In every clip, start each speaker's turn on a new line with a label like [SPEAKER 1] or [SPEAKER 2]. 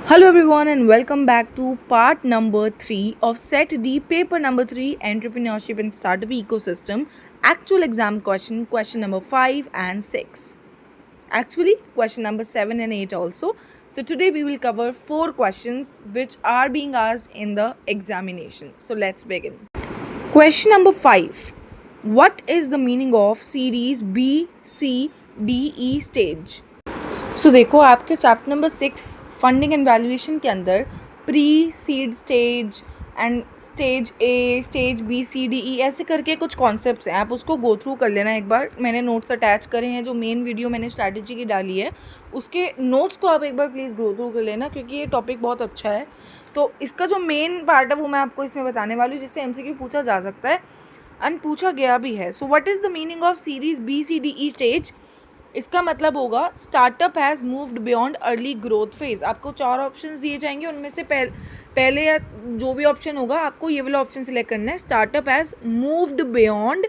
[SPEAKER 1] Hello everyone and welcome back to part number 3 of set D paper number 3 entrepreneurship and startup ecosystem actual exam question number 5 and 6. Actually question number 7 and 8 also. So today we will cover 4 questions which are being asked in the examination. So let's begin. Question number 5. What is the meaning of series B, C, D, E stage? So देखो आपके chapter number 6 funding and valuation के अंदर pre seed stage and stage A stage B C D E ऐसे करके कुछ concepts हैं, आप उसको गो थ्रू कर लेना एक बार. मैंने नोट्स अटैच करे हैं, जो मेन वीडियो मैंने स्ट्रैटेजी की डाली है उसके नोट्स को आप एक बार प्लीज़ गो थ्रू कर लेना, क्योंकि ये टॉपिक बहुत अच्छा है. तो इसका जो मेन पार्ट है वो मैं आपको इसमें बताने वाली हूँ, जिससे एमसीक्यू पूछा जा सकता है एंड पूछा गया भी है. So what is the meaning of series B C D E stage? इसका मतलब होगा startup has moved beyond early growth phase. आपको 4 ऑप्शंस दिए जाएंगे, उनमें से पहले या जो भी ऑप्शन होगा आपको ये वाला ऑप्शन सिलेक्ट करना है. Startup has moved beyond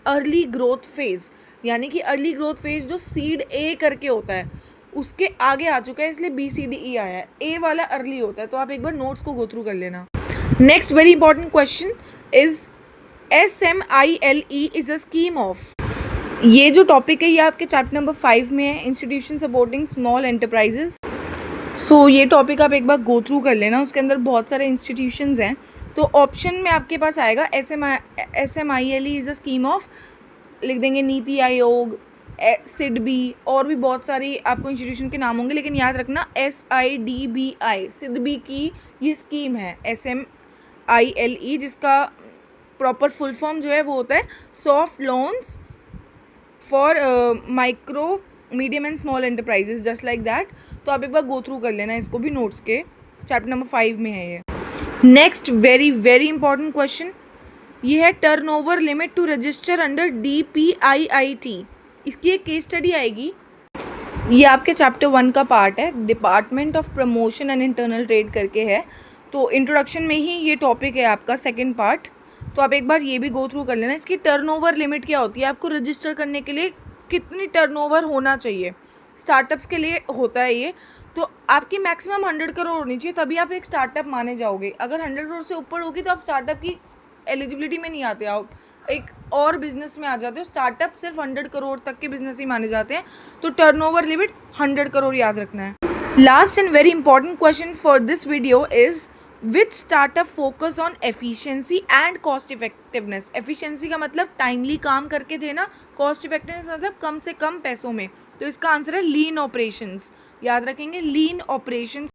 [SPEAKER 1] early growth phase, यानी कि अर्ली ग्रोथ फेज जो सीड ए करके होता है उसके आगे आ चुका है, इसलिए बी सी डी ई आया है. ए वाला अर्ली होता है, तो आप एक बार नोट्स को गो थ्रू कर लेना. Next very important question is SMILE is a scheme of. ये जो टॉपिक है ये आपके चैप्टर नंबर 5 में है, इंस्टीट्यूशन सपोर्टिंग स्मॉल एंटरप्राइजेस. सो ये टॉपिक आप एक बार गो थ्रू कर लेना, उसके अंदर बहुत सारे इंस्टीट्यूशंस हैं. तो ऑप्शन में आपके पास आएगा SMILE is a scheme of, लिख देंगे नीति आयोग, सिडबी, और भी बहुत सारी आपको इंस्टीट्यूशन के नाम होंगे, लेकिन याद रखना SIDBI सिडबी की ये स्कीम है SMILE, जिसका प्रॉपर फुल फॉर्म जो है वो होता है soft loans for micro medium and small enterprises, just like that. तो आप एक बार गो थ्रू कर लेना इसको भी, नोट्स के चैप्टर नंबर 5 में है ये. Next very very important question ये है turnover limit to register under DPIIT. इसकी एक केस स्टडी आएगी, ये आपके चैप्टर 1 का पार्ट है, department of promotion and internal trade करके है. तो इंट्रोडक्शन में ही ये टॉपिक है आपका सेकेंड पार्ट, तो आप एक बार ये भी गो थ्रू कर लेना. इसकी टर्नओवर लिमिट क्या होती है, आपको रजिस्टर करने के लिए कितनी टर्नओवर होना चाहिए, स्टार्टअप्स के लिए होता है ये. तो आपकी मैक्सिमम 100 करोड़ होनी चाहिए, तभी आप एक स्टार्टअप माने जाओगे. अगर 100 करोड़ से ऊपर होगी तो आप स्टार्टअप की एलिजिबिलिटी में नहीं आते, आप एक और बिजनेस में आ जाते हो. स्टार्टअप सिर्फ 100 करोड़ तक के बिजनेस ही माने जाते हैं. तो टर्नओवर लिमिट 100 करोड़ याद रखना है. Last and very important question for this video is which startup focus on efficiency and cost effectiveness. Efficiency का मतलब टाइमली काम करके देना, कॉस्ट इफेक्टिवनेस मतलब कम से कम पैसों में. तो इसका आंसर है लीन ऑपरेशंस. याद रखेंगे लीन ऑपरेशंस.